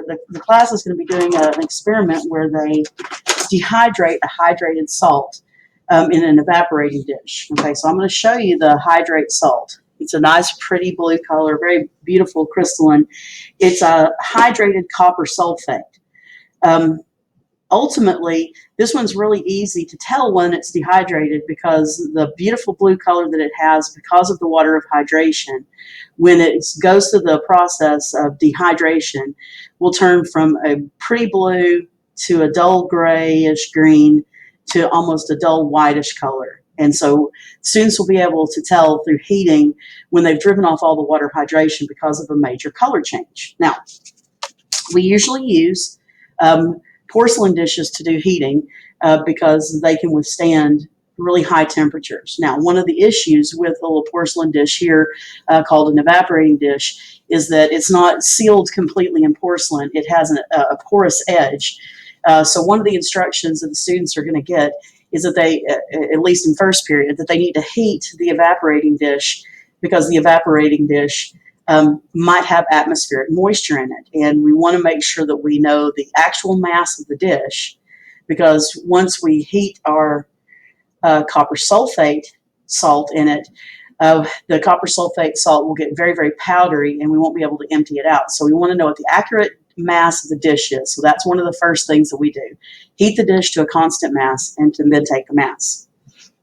the class is going to be doing an experiment where they dehydrate a hydrated salt in an evaporating dish. Okay, so I'm going to show you the hydrate salt. It's a nice, pretty blue color, very beautiful crystalline. It's a hydrated copper sulfate. Ultimately, this one's really easy to tell when it's dehydrated because the beautiful blue color that it has because of the water of hydration, when it goes through the process of dehydration, will turn from a pretty blue to a dull grayish green to almost a dull whitish color. And so students will be able to tell through heating when they've driven off all the water of hydration because of a major color change. Now, we usually use porcelain dishes to do heating because they can withstand really high temperatures. Now, one of the issues with a little porcelain dish here called an evaporating dish is that it's not sealed completely in porcelain. It has a porous edge. So one of the instructions that the students are going to get is that they, at least in first period, that they need to heat the evaporating dish because the evaporating dish might have atmospheric moisture in it. And we want to make sure that we know the actual mass of the dish, because once we heat our copper sulfate salt in it, the copper sulfate salt will get very, very powdery and we won't be able to empty it out. So we want to know what the accurate mass of the dish is. So that's one of the first things that we do. Heat the dish to a constant mass and then take the mass.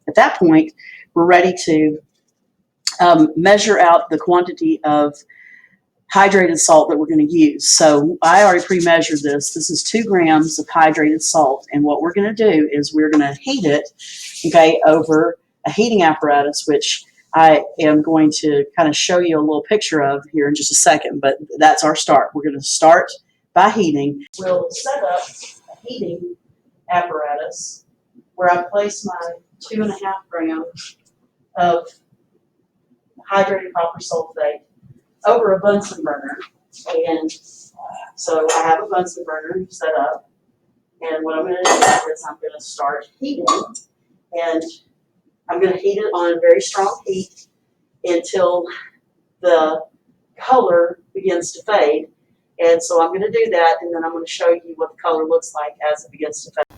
At that point, we're ready to measure out the quantity of hydrated salt that we're going to use. So I already pre-measured this. This is 2 grams of hydrated salt. And what we're going to do is we're going to heat it, okay, over a heating apparatus, which I am going to kind of show you a little picture of here in just a second, but that's our start. We're going to start by heating. We'll set up a heating apparatus where I place my 2.5 grams of hydrated copper sulfate over a Bunsen burner. And so I have a Bunsen burner set up. And what I'm going to do is I'm going to start heating. And I'm going to heat it on a very strong heat until the color begins to fade. And so I'm going to do that, and then I'm going to show you what the color looks like as it begins to fade.